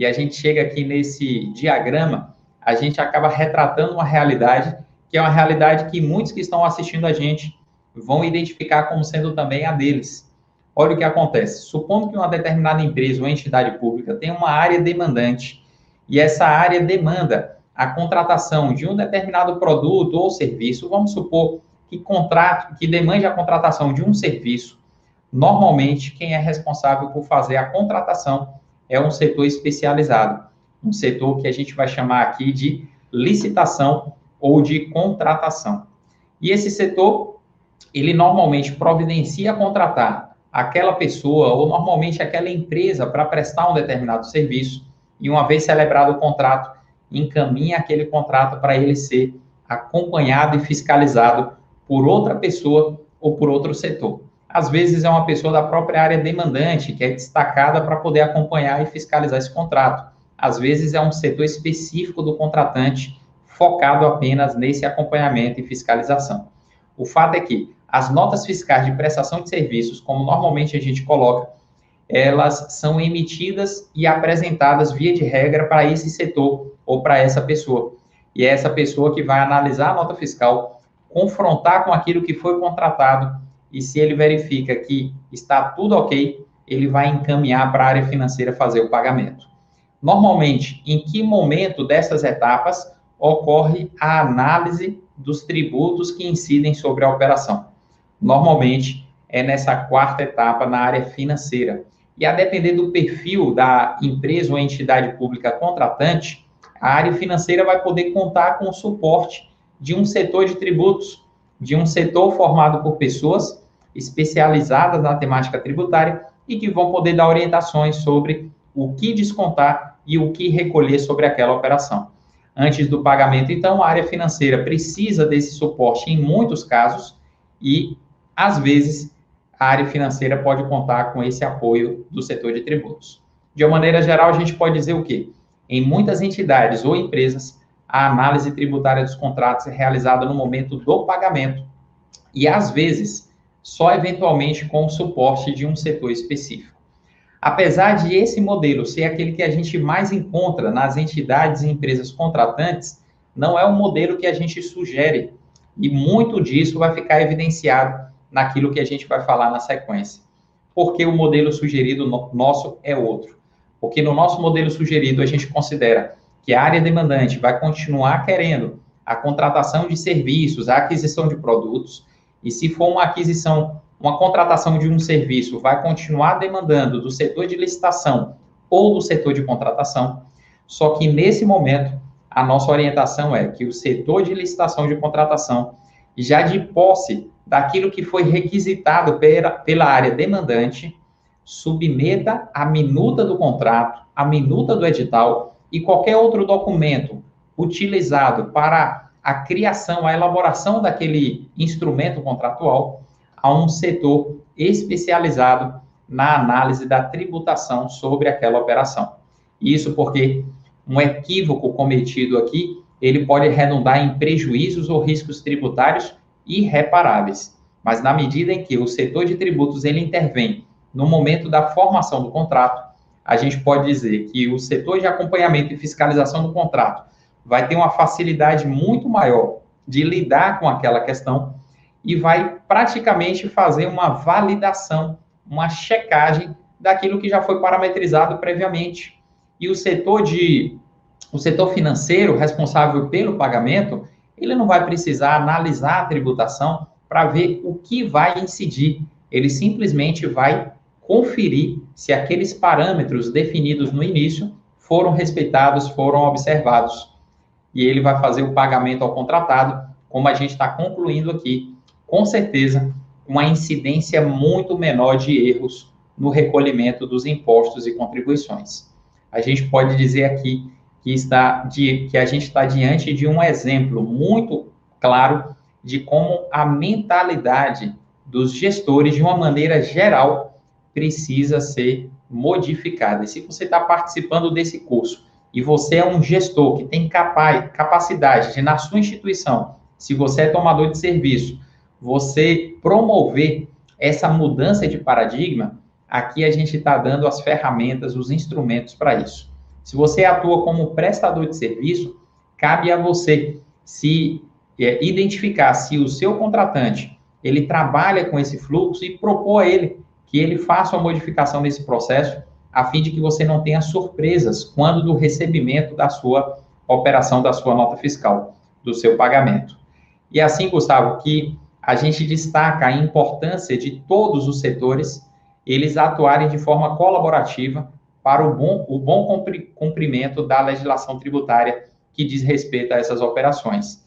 e a gente chega aqui nesse diagrama, a gente acaba retratando uma realidade, que é uma realidade que muitos que estão assistindo a gente vão identificar como sendo também a deles. Olha o que acontece. Supondo que uma determinada empresa ou entidade pública tem uma área demandante, e essa área demanda a contratação de um determinado produto ou serviço, vamos supor que demande a contratação de um serviço. Normalmente, quem é responsável por fazer a contratação é um setor especializado, um setor que a gente vai chamar aqui de licitação ou de contratação. E esse setor, ele normalmente providencia contratar aquela pessoa ou normalmente aquela empresa para prestar um determinado serviço, e uma vez celebrado o contrato, encaminha aquele contrato para ele ser acompanhado e fiscalizado por outra pessoa ou por outro setor. Às vezes é uma pessoa da própria área demandante, que é destacada para poder acompanhar e fiscalizar esse contrato. Às vezes é um setor específico do contratante, focado apenas nesse acompanhamento e fiscalização. O fato é que as notas fiscais de prestação de serviços, como normalmente a gente coloca, elas são emitidas e apresentadas via de regra para esse setor ou para essa pessoa. E é essa pessoa que vai analisar a nota fiscal, confrontar com aquilo que foi contratado, e se ele verifica que está tudo ok, ele vai encaminhar para a área financeira fazer o pagamento. Normalmente, em que momento dessas etapas ocorre a análise dos tributos que incidem sobre a operação? Normalmente, é nessa quarta etapa na área financeira. E a depender do perfil da empresa ou entidade pública contratante, a área financeira vai poder contar com o suporte de um setor de tributos, de um setor formado por pessoas especializadas na temática tributária e que vão poder dar orientações sobre o que descontar e o que recolher sobre aquela operação. Antes do pagamento, então, a área financeira precisa desse suporte em muitos casos e, às vezes, a área financeira pode contar com esse apoio do setor de tributos. De uma maneira geral, a gente pode dizer o quê? Em muitas entidades ou empresas, a análise tributária dos contratos é realizada no momento do pagamento e, às vezes, só eventualmente com o suporte de um setor específico. Apesar de esse modelo ser aquele que a gente mais encontra nas entidades e empresas contratantes, não é um modelo que a gente sugere, e muito disso vai ficar evidenciado naquilo que a gente vai falar na sequência. Porque o modelo sugerido nosso é outro. Porque no nosso modelo sugerido a gente considera que a área demandante vai continuar querendo a contratação de serviços, a aquisição de produtos, e se for uma aquisição, uma contratação de um serviço, vai continuar demandando do setor de licitação ou do setor de contratação, só que nesse momento, a nossa orientação é que o setor de licitação de contratação, já de posse daquilo que foi requisitado pela área demandante, submeta a minuta do contrato, a minuta do edital e qualquer outro documento utilizado para a criação, a elaboração daquele instrumento contratual a um setor especializado na análise da tributação sobre aquela operação. Isso porque um equívoco cometido aqui, ele pode redundar em prejuízos ou riscos tributários irreparáveis. Mas na medida em que o setor de tributos ele intervém no momento da formação do contrato, a gente pode dizer que o setor de acompanhamento e fiscalização do contrato vai ter uma facilidade muito maior de lidar com aquela questão e vai praticamente fazer uma validação, uma checagem daquilo que já foi parametrizado previamente. E o setor financeiro responsável pelo pagamento, ele não vai precisar analisar a tributação para ver o que vai incidir. Ele simplesmente vai conferir se aqueles parâmetros definidos no início foram respeitados, foram observados. E ele vai fazer o pagamento ao contratado, como a gente está concluindo aqui, com certeza, uma incidência muito menor de erros no recolhimento dos impostos e contribuições. A gente pode dizer aqui que a gente está diante de um exemplo muito claro de como a mentalidade dos gestores, de uma maneira geral, precisa ser modificada. E se você está participando desse curso e você é um gestor que tem capacidade de, na sua instituição, se você é tomador de serviço, você promover essa mudança de paradigma, aqui a gente está dando as ferramentas, os instrumentos para isso. Se você atua como prestador de serviço, cabe a você se identificar se o seu contratante ele trabalha com esse fluxo e propor a ele que ele faça uma modificação desse processo, a fim de que você não tenha surpresas quando do recebimento da sua operação, da sua nota fiscal, do seu pagamento. E assim, Gustavo, que a gente destaca a importância de todos os setores eles atuarem de forma colaborativa para o bom cumprimento da legislação tributária que diz respeito a essas operações.